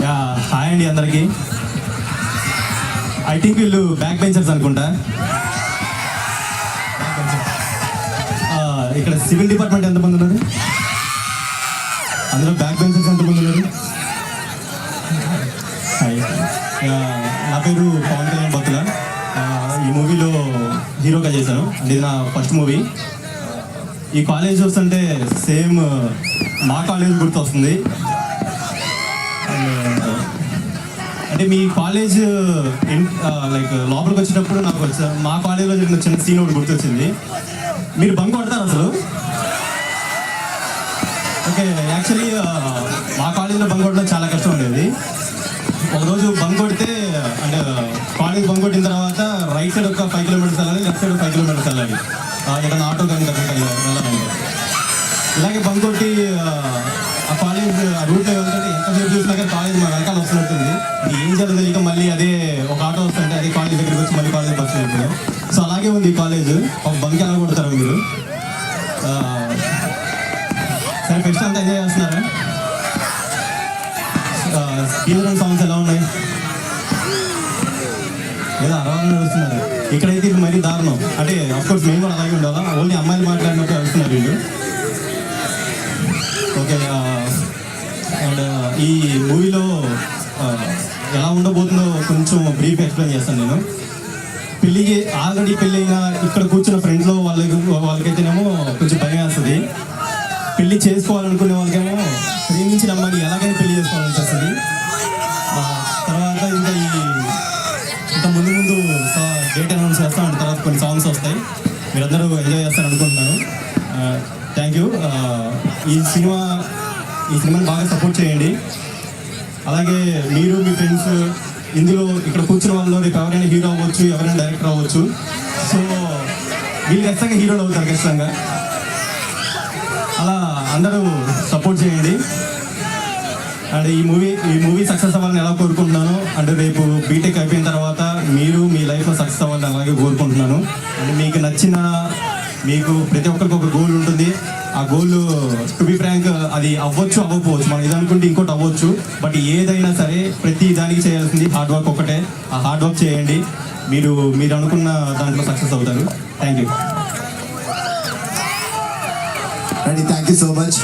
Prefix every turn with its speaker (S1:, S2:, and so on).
S1: Hi అండి అందరికి. I think వీళ్ళు బ్యాక్ బెంచర్స్ అనుకుంటా. ఇక్కడ సివిల్ డిపార్ట్మెంట్ ఎంతమంది ఉన్నారు? అందులో బ్యాక్ బెంచర్స్ ఎంతమంది ఉన్నారు? హాయ్, నా పేరు పవన్ కళ్యాణ్ భక్తుల. ఈ మూవీలో హీరోగా చేశాను. ఇది నా ఫస్ట్ మూవీ. ఈ కాలేజ్ చూస్తుంటే సేమ్ మా కాలేజ్ గుర్తొస్తుంది. అంటే మీ కాలేజ్ లైక్ లోపలికి వచ్చినప్పుడు నాకు మా కాలేజ్లో జరిగిన చిన్న సీన్ ఒకటి గుర్తొచ్చింది. మీరు బంక్ కొడతారు అసలు? ఓకే, యాక్చువల్లీ మా కాలేజీలో బంక్ కొట్టడం చాలా కష్టం ఉండేది. ఒకరోజు బంక్ కొడితే అంటే కాలేజ్ బంక్ కొట్టిన తర్వాత రైట్ సైడ్ ఒక 5 కిలోమీటర్స్ వెళ్ళాలి, లెఫ్ట్ సైడ్ 5 కిలోమీటర్స్ వెళ్ళాలి. ఏదైనా ఆటో కానీ వెళ్ళాలంటే ఇలాగే బంక్ కొట్టి ఆ కాలేజ్ ఆ రూట్లో వెళ్తుంటే ఎంతసేపు చూసినా కానీ కాలేజ్ మా వెనకాల వస్తున్నట్టుంది. ఏం చేయాలో తెలియక మళ్ళీ అదే ఒక ఆటో వస్తుంటే అదే కాలేజ్ దగ్గరికి వచ్చి మళ్ళీ కాలేజ్ బస్సు వెళ్తున్నాం. సో అలాగే ఉంది ఈ కాలేజ్. ఒక బంక్ ఎలా కొడతారు మీరు? సరే, ఫెస్ట్ అంతా ఎంజాయ్ చేస్తున్నారా? స్పీకర్ సాంగ్స్ ఎలా ఉన్నాయి? ఏదో అరవాలని వస్తున్నారు. ఇక్కడైతే ఇది మరీ దారుణం. అంటే అఫ్కోర్స్ మేము కూడా అలాగే ఉండాలా, ఓన్లీ అమ్మాయిలు మాట్లాడినట్టు వెళ్తున్నారు వీళ్ళు. ఓకే, అండ్ ఈ మూవీలో ఎలా ఉండబోతుందో కొంచెం బ్రీఫ్ ఎక్స్ప్లెయిన్ చేస్తాను నేను. పెళ్ళికి ఆల్రెడీ పెళ్ళైన ఇక్కడ కూర్చున్న ఫ్రెండ్స్లో వాళ్ళకైతేనేమో కొంచెం భయం వేస్తుంది. పెళ్ళి చేసుకోవాలనుకునే వాళ్ళకేమో ప్రేమించిన అమ్మాయిని ఎలాగైనా పెళ్లి చేసుకోవాలనిపిస్తుంది. తర్వాత ఇంకా ముందు డేట్ అనౌన్స్ చేస్తాం. తర్వాత కొన్ని సాంగ్స్ వస్తాయి, మీరందరూ ఎంజాయ్ చేస్తారు అనుకుంటున్నాను. Thank you. ఈ సినిమాని బాగా సపోర్ట్ చేయండి. అలాగే మీరు మీ ఫ్రెండ్స్ ఇందులో ఇక్కడ కూర్చున్న వాళ్ళు రేపు ఎవరైనా హీరో అవ్వచ్చు, ఎవరైనా డైరెక్టర్ అవ్వచ్చు. సో వీళ్ళు ఖచ్చితంగా హీరోలు అవుతారు ఖచ్చితంగా. అలా అందరూ సపోర్ట్ చేయండి. అండ్ ఈ మూవీ సక్సెస్ అవ్వాలని ఎలా కోరుకుంటున్నాను అంటే రేపు బీటెక్ అయిపోయిన తర్వాత మీరు మీ లైఫ్లో సక్సెస్ అవ్వాలని అలాగే కోరుకుంటున్నాను. అంటే మీకు నచ్చిన మీకు ప్రతి ఒక్కరికి ఒక గోల్ ఉంటుంది. ఆ గోల్ టు బి ఫ్రాంక్ అది అవ్వచ్చు అవ్వకపోవచ్చు, మనం ఇది అనుకుంటే ఇంకోటి అవ్వచ్చు. బట్ ఏదైనా సరే ప్రతి దానికి చేయాల్సింది హార్డ్ వర్క్ ఒకటే. ఆ హార్డ్ వర్క్ చేయండి, మీరు అనుకున్న దాంట్లో సక్సెస్ అవుతారు. Thank you.
S2: Thank you so much.